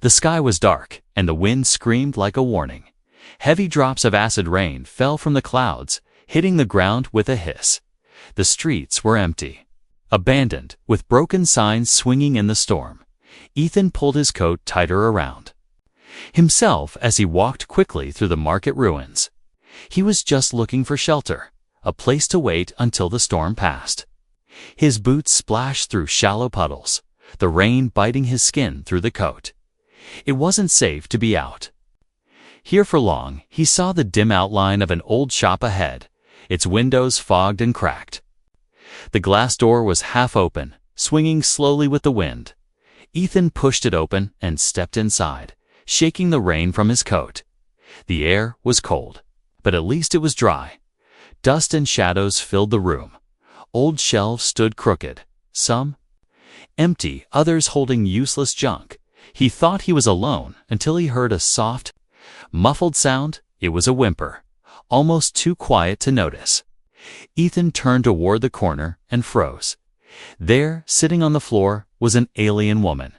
The sky was dark, and the wind screamed like a warning. Heavy drops of acid rain fell from the clouds, hitting the ground with a hiss. The streets were empty, abandoned, with broken signs swinging in the storm. Ethan pulled his coat tighter around himself as he walked quickly through the market ruins. He was just looking for shelter, a place to wait until the storm passed. His boots splashed through shallow puddles, the rain biting his skin through the coat. It wasn't safe to be out here for long. He saw the dim outline of an old shop ahead, its windows fogged and cracked. The glass door was half open, swinging slowly with the wind. Ethan pushed it open and stepped inside, shaking the rain from his coat. The air was cold, but at least it was dry. Dust and shadows filled the room. Old shelves stood crooked, some empty, others holding useless junk. He thought he was alone until he heard a soft, muffled sound. It was a whimper, almost too quiet to notice. Ethan turned toward the corner and froze. There, sitting on the floor, was an alien woman.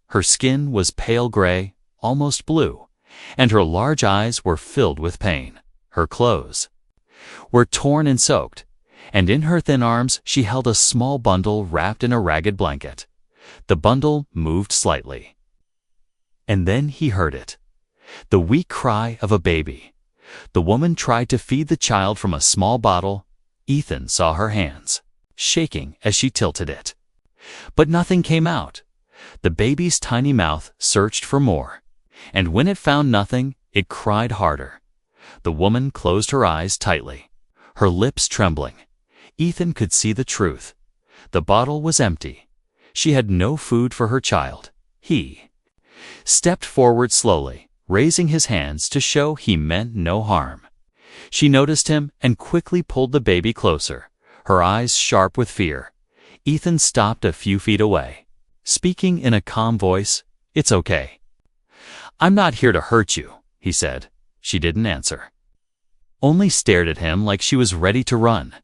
Her skin was pale gray, almost blue, and her large eyes were filled with pain. Her clothes were torn and soaked, and in her thin arms she held a small bundle wrapped in a ragged blanket. The bundle moved slightly. And then he heard it. The weak cry of a baby. The woman tried to feed the child from a small bottle. Ethan saw her hands shaking as she tilted it. But nothing came out. The baby's tiny mouth searched for more, and when it found nothing, it cried harder. The woman closed her eyes tightly, her lips trembling. Ethan could see the truth. The bottle was empty. She had no food for her child. He stepped forward slowly, raising his hands to show he meant no harm. She noticed him and quickly pulled the baby closer, her eyes sharp with fear. Ethan stopped a few feet away, speaking in a calm voice. "It's okay. I'm not here to hurt you," he said. She didn't answer, only stared at him like she was ready to run.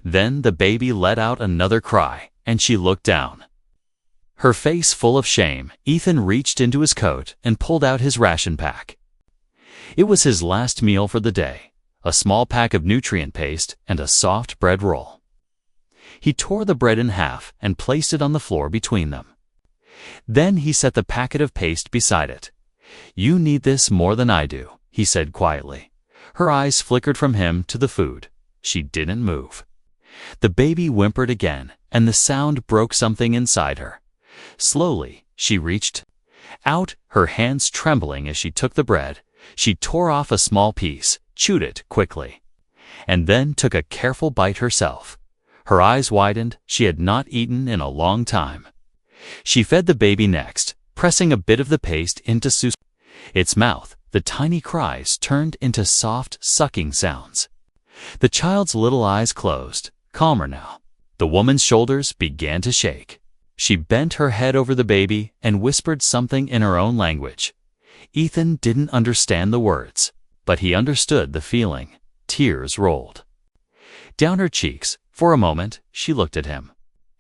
Then the baby let out another cry, and she looked down, her face full of shame. Ethan reached into his coat and pulled out his ration pack. It was his last meal for the day, a small pack of nutrient paste and a soft bread roll. He tore the bread in half and placed it on the floor between them. Then he set the packet of paste beside it. "You need this more than I do," he said quietly. Her eyes flickered from him to the food. She didn't move. The baby whimpered again, and the sound broke something inside her. Slowly, she reached out, her hands trembling as she took the bread. She tore off a small piece, chewed it quickly, and then took a careful bite herself. Her eyes widened. She had not eaten in a long time. She fed the baby next, pressing a bit of the paste into its mouth. The tiny cries turned into soft, sucking sounds. The child's little eyes closed, calmer now. The woman's shoulders began to shake. She bent her head over the baby and whispered something in her own language. Ethan didn't understand the words, but he understood the feeling. Tears rolled down her cheeks. For a moment, she looked at him,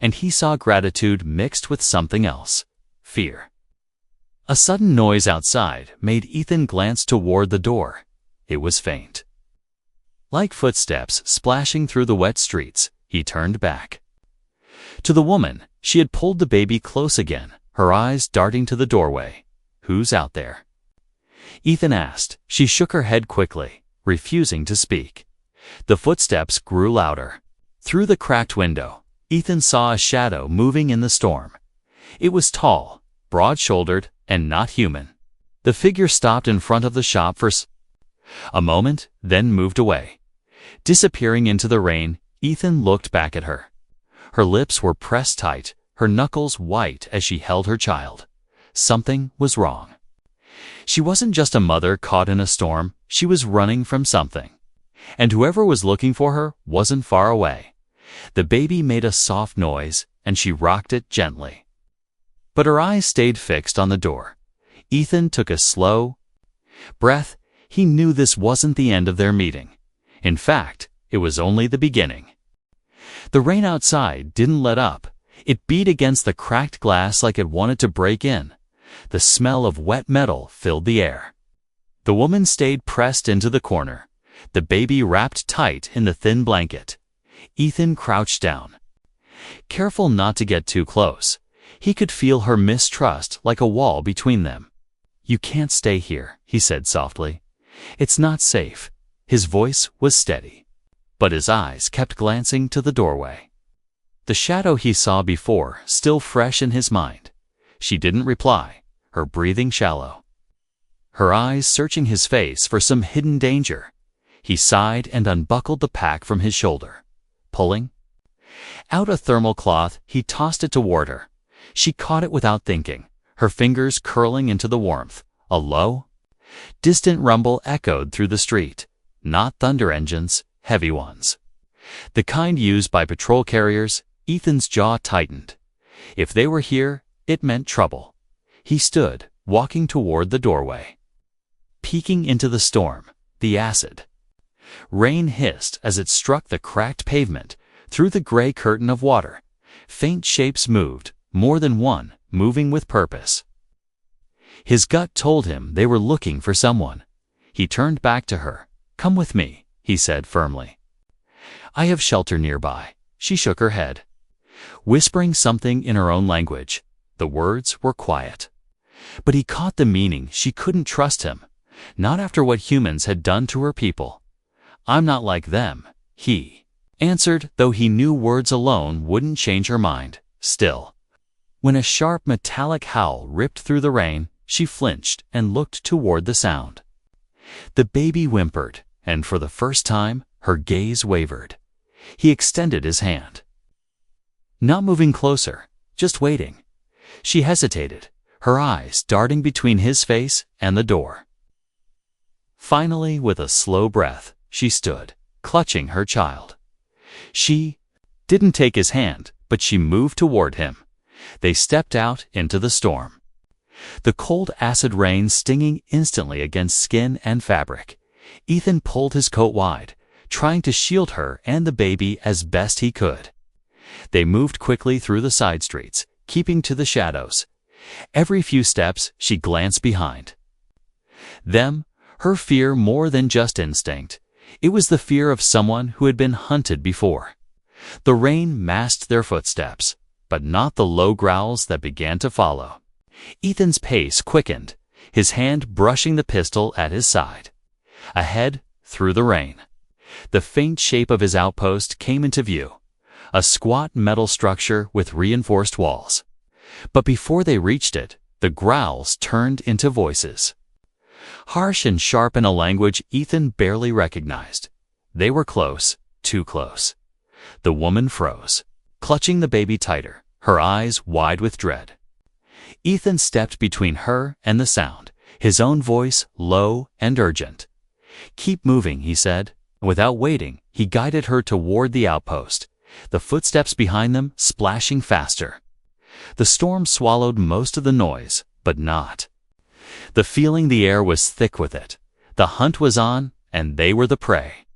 and he saw gratitude mixed with something else, fear. A sudden noise outside made Ethan glance toward the door. It was faint, like footsteps splashing through the wet streets. He turned back to the woman. She had pulled the baby close again, her eyes darting to the doorway. "Who's out there?" Ethan asked. She shook her head quickly, refusing to speak. The footsteps grew louder. Through the cracked window, Ethan saw a shadow moving in the storm. It was tall, broad-shouldered, and not human. The figure stopped in front of the shop for a moment, then moved away. Disappearing into the rain, Ethan looked back at her. Her lips were pressed tight, her knuckles white as she held her child. Something was wrong. She wasn't just a mother caught in a storm, she was running from something. And whoever was looking for her wasn't far away. The baby made a soft noise, and she rocked it gently. But her eyes stayed fixed on the door. Ethan took a slow breath. He knew this wasn't the end of their meeting. In fact, it was only the beginning. The rain outside didn't let up. It beat against the cracked glass like it wanted to break in. The smell of wet metal filled the air. The woman stayed pressed into the corner, the baby wrapped tight in the thin blanket. Ethan crouched down, careful not to get too close. He could feel her mistrust like a wall between them. "You can't stay here," he said softly. "It's not safe." His voice was steady, but his eyes kept glancing to the doorway. The shadow he saw before still fresh in his mind. She didn't reply, her breathing shallow, her eyes searching his face for some hidden danger. He sighed and unbuckled the pack from his shoulder. Pulling out a thermal cloth, he tossed it toward her. She caught it without thinking, her fingers curling into the warmth. A low, distant rumble echoed through the street. Not thunder engines, heavy ones, the kind used by patrol carriers. Ethan's jaw tightened. If they were here, it meant trouble. He stood, walking toward the doorway, peeking into the storm. The acid rain hissed as it struck the cracked pavement. Through the gray curtain of water, faint shapes moved, more than one, moving with purpose. His gut told him they were looking for someone. He turned back to her. "Come with me," he said firmly. "I have shelter nearby." She shook her head, whispering something in her own language. The words were quiet, but he caught the meaning. She couldn't trust him, not after what humans had done to her people. "I'm not like them," he answered, though he knew words alone wouldn't change her mind. Still, when a sharp metallic howl ripped through the rain, she flinched and looked toward the sound. The baby whimpered, and for the first time, her gaze wavered. He extended his hand, not moving closer, just waiting. She hesitated, her eyes darting between his face and the door. Finally, with a slow breath, she stood, clutching her child. She didn't take his hand, but she moved toward him. They stepped out into the storm, the cold acid rain stinging instantly against skin and fabric. Ethan pulled his coat wide, trying to shield her and the baby as best he could. They moved quickly through the side streets, keeping to the shadows. Every few steps, she glanced behind them, her fear more than just instinct. It was the fear of someone who had been hunted before. The rain masked their footsteps, but not the low growls that began to follow. Ethan's pace quickened, his hand brushing the pistol at his side. Ahead, through the rain, the faint shape of his outpost came into view, a squat metal structure with reinforced walls. But before they reached it, the growls turned into voices, harsh and sharp in a language Ethan barely recognized. They were close, too close. The woman froze, clutching the baby tighter, her eyes wide with dread. Ethan stepped between her and the sound, his own voice low and urgent. "Keep moving," he said. Without waiting, he guided her toward the outpost, the footsteps behind them splashing faster. The storm swallowed most of the noise, but not the feeling. The air was thick with it. The hunt was on, and they were the prey.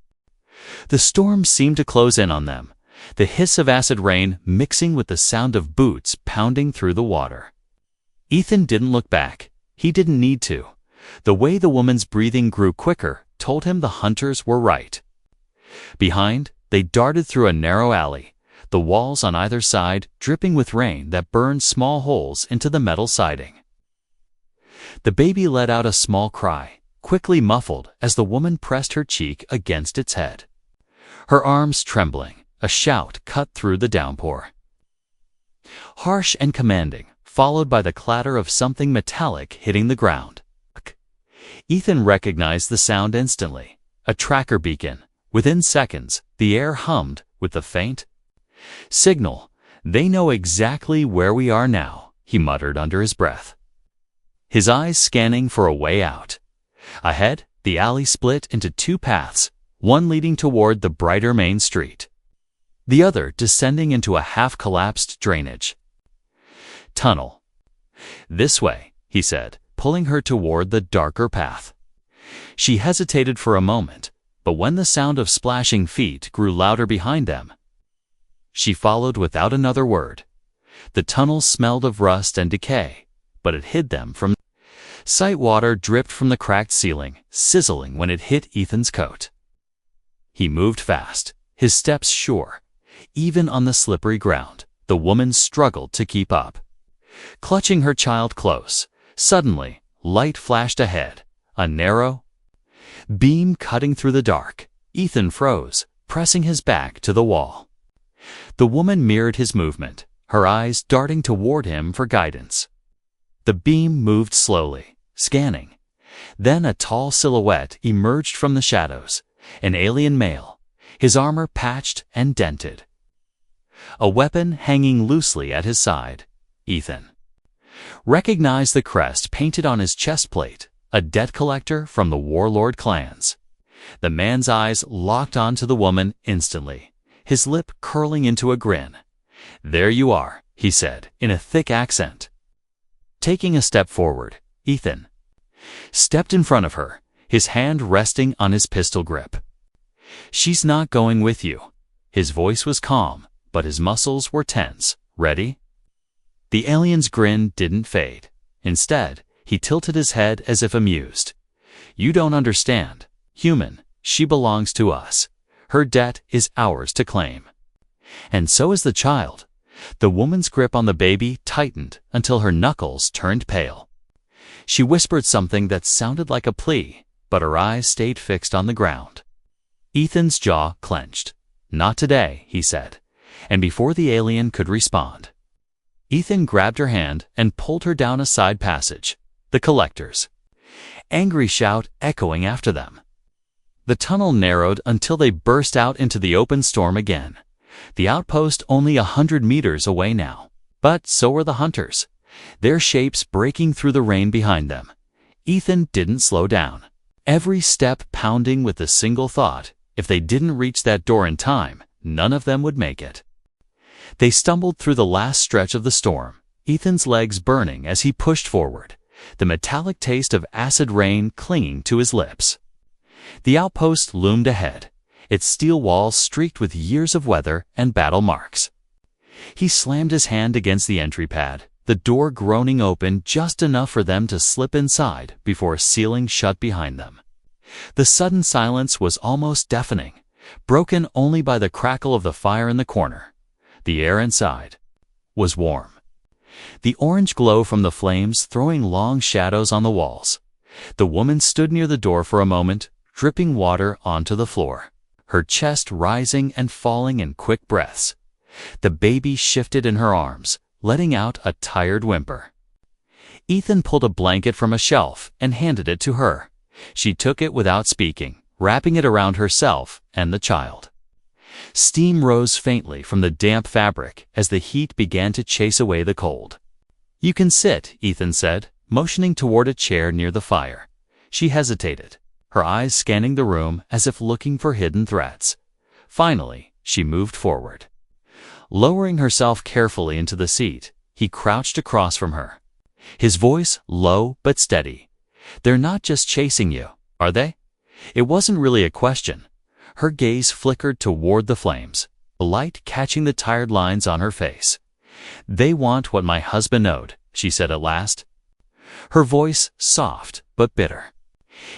The storm seemed to close in on them, the hiss of acid rain mixing with the sound of boots pounding through the water. Ethan didn't look back. He didn't need to. The way the woman's breathing grew quicker told him the hunters were right. Behind, they darted through a narrow alley, the walls on either side dripping with rain that burned small holes into the metal siding. The baby let out a small cry, quickly muffled as the woman pressed her cheek against its head. Her arms trembling, a shout cut through the downpour. Harsh and commanding, followed by the clatter of something metallic hitting the ground. Ethan recognized the sound instantly, a tracker beacon. Within seconds, the air hummed with the faint signal. "They know exactly where we are now," he muttered under his breath, his eyes scanning for a way out. Ahead, the alley split into two paths, one leading toward the brighter main street, the other descending into a half-collapsed drainage tunnel. "This way," he said, pulling her toward the darker path. She hesitated for a moment, but when the sound of splashing feet grew louder behind them, she followed without another word. The tunnel smelled of rust and decay, but it hid them from sight. Water dripped from the cracked ceiling, sizzling when it hit Ethan's coat. He moved fast, his steps sure. Even on the slippery ground, the woman struggled to keep up. Clutching her child close, suddenly, light flashed ahead, a narrow beam cutting through the dark. Ethan froze, pressing his back to the wall. The woman mirrored his movement, her eyes darting toward him for guidance. The beam moved slowly, scanning. Then a tall silhouette emerged from the shadows, an alien male, his armor patched and dented. A weapon hanging loosely at his side. Ethan recognized the crest painted on his chest plate, a debt collector from the warlord clans. The man's eyes locked onto the woman instantly, his lip curling into a grin. "There you are," he said, in a thick accent. Taking a step forward, Ethan stepped in front of her, his hand resting on his pistol grip. "She's not going with you." His voice was calm, but his muscles were tense. "Ready?" The alien's grin didn't fade. Instead, he tilted his head as if amused. "You don't understand. Human, she belongs to us. Her debt is ours to claim. And so is the child." The woman's grip on the baby tightened until her knuckles turned pale. She whispered something that sounded like a plea, but her eyes stayed fixed on the ground. Ethan's jaw clenched. "Not today," he said, and before the alien could respond, Ethan grabbed her hand and pulled her down a side passage, the collector's angry shout echoing after them. The tunnel narrowed until they burst out into the open storm again. The outpost only 100 meters away now. But so were the hunters, their shapes breaking through the rain behind them. Ethan didn't slow down, every step pounding with the single thought, if they didn't reach that door in time, none of them would make it. They stumbled through the last stretch of the storm, Ethan's legs burning as he pushed forward, the metallic taste of acid rain clinging to his lips. The outpost loomed ahead, its steel walls streaked with years of weather and battle marks. He slammed his hand against the entry pad, the door groaning open just enough for them to slip inside before sealing shut behind them. The sudden silence was almost deafening, broken only by the crackle of the fire in the corner. The air inside was warm, the orange glow from the flames throwing long shadows on the walls. The woman stood near the door for a moment, dripping water onto the floor, her chest rising and falling in quick breaths. The baby shifted in her arms, letting out a tired whimper. Ethan pulled a blanket from a shelf and handed it to her. She took it without speaking, wrapping it around herself and the child. Steam rose faintly from the damp fabric as the heat began to chase away the cold. "You can sit," Ethan said, motioning toward a chair near the fire. She hesitated, her eyes scanning the room as if looking for hidden threats. Finally, she moved forward. Lowering herself carefully into the seat, he crouched across from her, his voice low but steady. "They're not just chasing you, are they?" It wasn't really a question. Her gaze flickered toward the flames, the light catching the tired lines on her face. "They want what my husband owed," she said at last, her voice soft but bitter.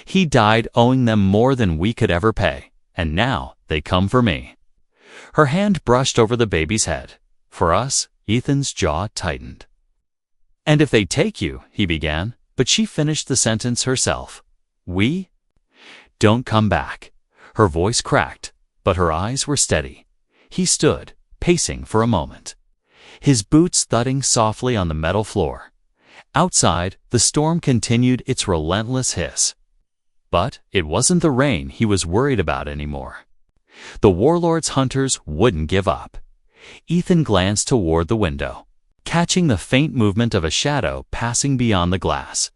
"He died owing them more than we could ever pay, and now they come for me." Her hand brushed over the baby's head. "For us," Ethan's jaw tightened. "And if they take you," he began, but she finished the sentence herself. "We don't come back." Her voice cracked, but her eyes were steady. He stood, pacing for a moment, his boots thudding softly on the metal floor. Outside, the storm continued its relentless hiss. But it wasn't the rain he was worried about anymore. The warlord's hunters wouldn't give up. Ethan glanced toward the window, catching the faint movement of a shadow passing beyond the glass.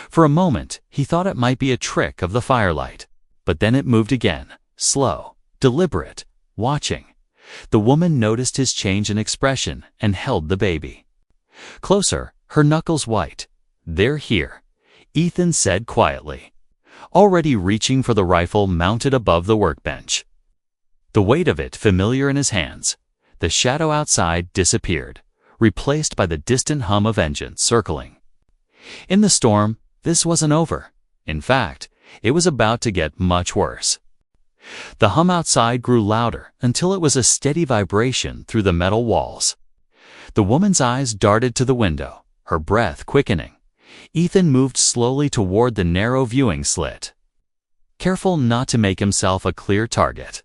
For a moment, he thought it might be a trick of the firelight, but then it moved again, slow, deliberate, watching. The woman noticed his change in expression and held the baby closer, her knuckles white. "They're here," Ethan said quietly, already reaching for the rifle mounted above the workbench. The weight of it familiar in his hands, the shadow outside disappeared, replaced by the distant hum of engines circling. In the storm, this wasn't over. In fact, it was about to get much worse. The hum outside grew louder until it was a steady vibration through the metal walls. The woman's eyes darted to the window, her breath quickening. Ethan moved slowly toward the narrow viewing slit, careful not to make himself a clear target.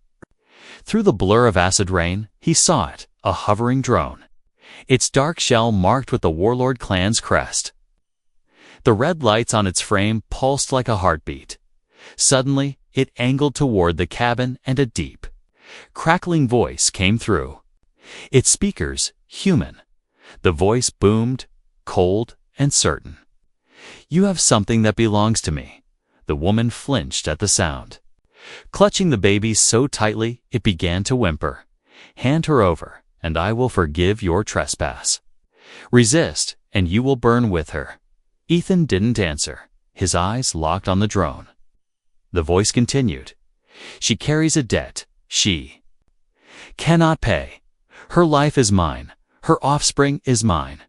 Through the blur of acid rain, he saw it, a hovering drone, its dark shell marked with the Warlord clan's crest. The red lights on its frame pulsed like a heartbeat. Suddenly, it angled toward the cabin and a deep, crackling voice came through. Its speakers, human. The voice boomed, cold and certain. "You have something that belongs to me." The woman flinched at the sound. Clutching the baby so tightly, it began to whimper. "Hand her over, and I will forgive your trespass. Resist, and you will burn with her." Ethan didn't answer, his eyes locked on the drone. The voice continued. "She carries a debt. She cannot pay. Her life is mine. Her offspring is mine.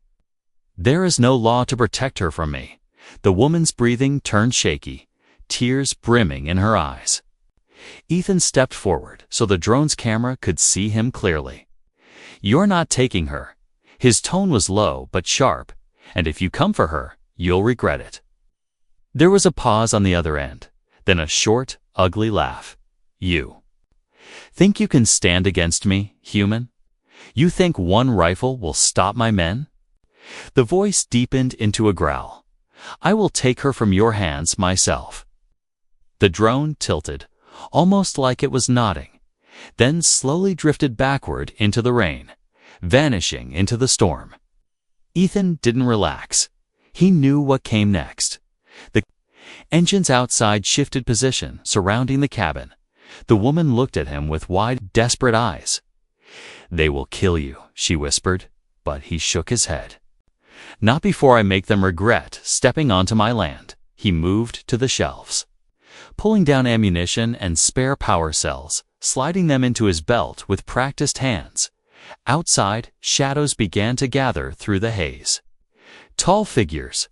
There is no law to protect her from me." The woman's breathing turned shaky, tears brimming in her eyes. Ethan stepped forward so the drone's camera could see him clearly. "You're not taking her." His tone was low but sharp. "And if you come for her, you'll regret it." There was a pause on the other end, then a short, ugly laugh. "You think you can stand against me, human? You think one rifle will stop my men?" The voice deepened into a growl. "I will take her from your hands myself." The drone tilted, almost like it was nodding, then slowly drifted backward into the rain, vanishing into the storm. Ethan didn't relax. He knew what came next. The engines outside shifted position, surrounding the cabin. The woman looked at him with wide, desperate eyes. "They will kill you," she whispered, but he shook his head. "Not before I make them regret stepping onto my land." He moved to the shelves, pulling down ammunition and spare power cells, sliding them into his belt with practiced hands. Outside, shadows began to gather through the haze. Tall figures,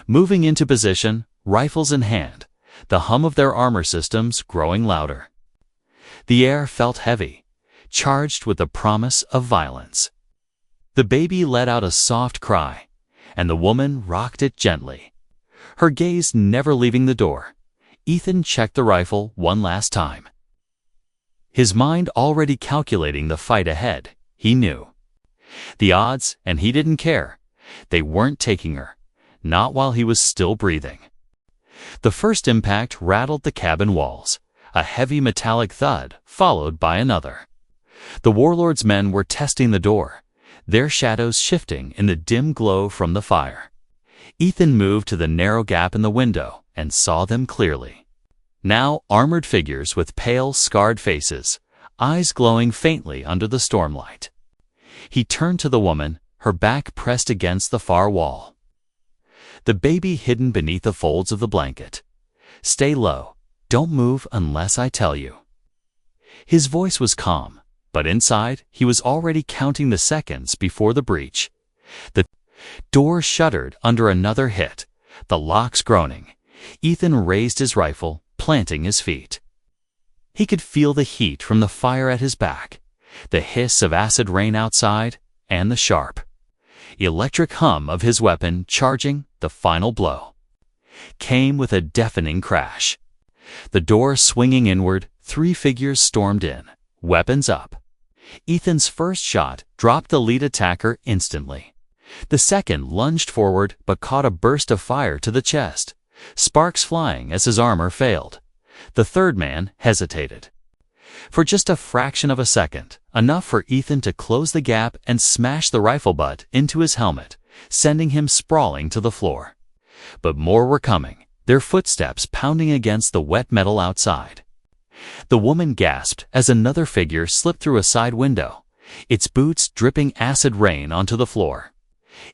moving into position, rifles in hand, the hum of their armor systems growing louder. The air felt heavy, charged with the promise of violence. The baby let out a soft cry, and the woman rocked it gently, her gaze never leaving the door. Ethan checked the rifle one last time, his mind already calculating the fight ahead. He knew the odds, and he didn't care. They weren't taking her, not while he was still breathing. The first impact rattled the cabin walls, a heavy metallic thud followed by another. The Warlord's men were testing the door, their shadows shifting in the dim glow from the fire. Ethan moved to the narrow gap in the window and saw them clearly. Now armored figures with pale, scarred faces, eyes glowing faintly under the stormlight. He turned to the woman, her back pressed against the far wall, the baby hidden beneath the folds of the blanket. "Stay low. Don't move unless I tell you." His voice was calm, but inside he was already counting the seconds before the breach. The door shuddered under another hit, the locks groaning. Ethan raised his rifle, planting his feet. He could feel the heat from the fire at his back, the hiss of acid rain outside, and the sharp, electric hum of his weapon charging. The final blow came with a deafening crash. The door swinging inward, 3 figures stormed in, weapons up. Ethan's first shot dropped the lead attacker instantly. The second lunged forward but caught a burst of fire to the chest, sparks flying as his armor failed. The third man hesitated. For just a fraction of a second, enough for Ethan to close the gap and smash the rifle butt into his helmet, sending him sprawling to the floor. But more were coming, their footsteps pounding against the wet metal outside. The woman gasped as another figure slipped through a side window, its boots dripping acid rain onto the floor.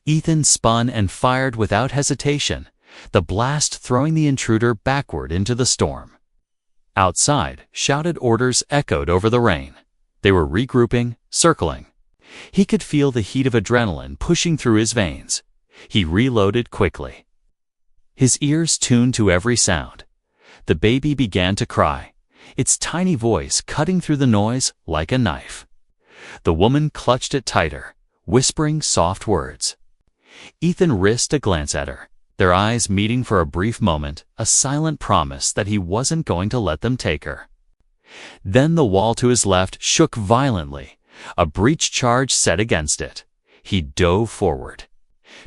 Ethan spun and fired without hesitation, the blast throwing the intruder backward into the storm. Outside, shouted orders echoed over the rain. They were regrouping, circling. He could feel the heat of adrenaline pushing through his veins. He reloaded quickly. His ears tuned to every sound. The baby began to cry, its tiny voice cutting through the noise like a knife. The woman clutched it tighter, whispering soft words. Ethan risked a glance at her, their eyes meeting for a brief moment, a silent promise that he wasn't going to let them take her. Then the wall to his left shook violently, a breach charge set against it. He dove forward,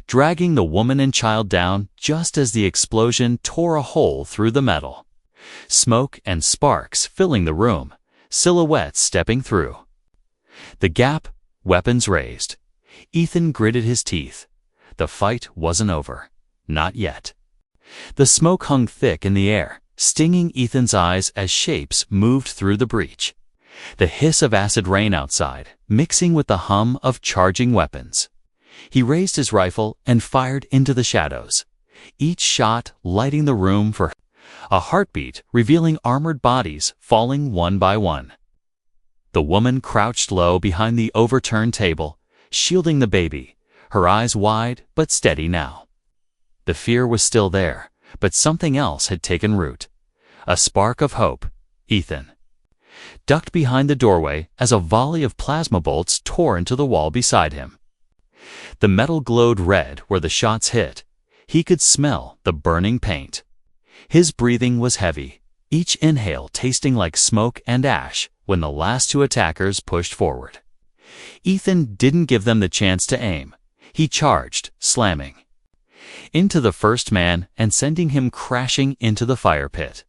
dragging the woman and child down just as the explosion tore a hole through the metal. Smoke and sparks filling the room, silhouettes stepping through. The gap, weapons raised. Ethan gritted his teeth. The fight wasn't over. Not yet. The smoke hung thick in the air, stinging Ethan's eyes as shapes moved through the breach. The hiss of acid rain outside, mixing with the hum of charging weapons. He raised his rifle and fired into the shadows, each shot lighting the room for a heartbeat, revealing armored bodies falling one by one. The woman crouched low behind the overturned table, shielding the baby, her eyes wide but steady now. The fear was still there, but something else had taken root. A spark of hope. Ethan ducked behind the doorway as a volley of plasma bolts tore into the wall beside him. The metal glowed red where the shots hit. He could smell the burning paint. His breathing was heavy, each inhale tasting like smoke and ash when the last two attackers pushed forward. Ethan didn't give them the chance to aim. He charged, slamming into the first man and sending him crashing into the fire pit.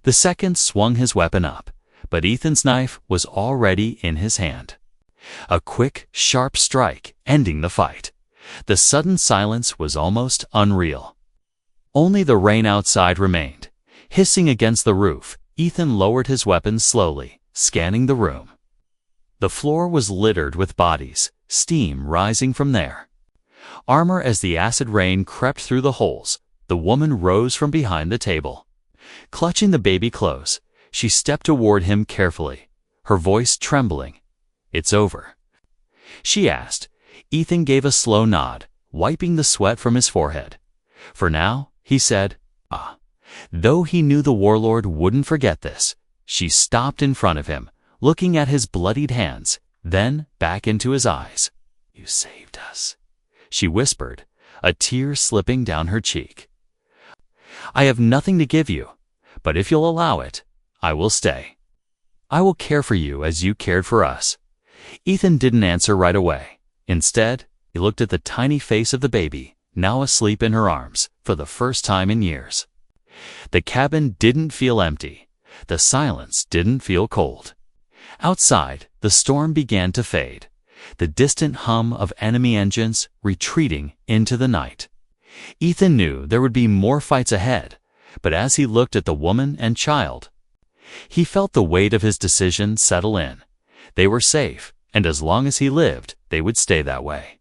The second swung his weapon up, but Ethan's knife was already in his hand. A quick, sharp strike, ending the fight. The sudden silence was almost unreal. Only the rain outside remained. Hissing against the roof, Ethan lowered his weapon slowly, scanning the room. The floor was littered with bodies, steam rising from there. Armor as the acid rain crept through the holes, the woman rose from behind the table. Clutching the baby close, she stepped toward him carefully, her voice trembling. "It's over?" she asked. Ethan gave a slow nod, wiping the sweat from his forehead. "For now," he said. Though he knew the warlord wouldn't forget this, she stopped in front of him, looking at his bloodied hands, then back into his eyes. "You saved us," she whispered, a tear slipping down her cheek. "I have nothing to give you, but if you'll allow it, I will stay. I will care for you as you cared for us." Ethan didn't answer right away. Instead, he looked at the tiny face of the baby, now asleep in her arms, for the first time in years. The cabin didn't feel empty. The silence didn't feel cold. Outside, the storm began to fade, the distant hum of enemy engines retreating into the night. Ethan knew there would be more fights ahead, but as he looked at the woman and child, he felt the weight of his decision settle in. They were safe, and as long as he lived, they would stay that way.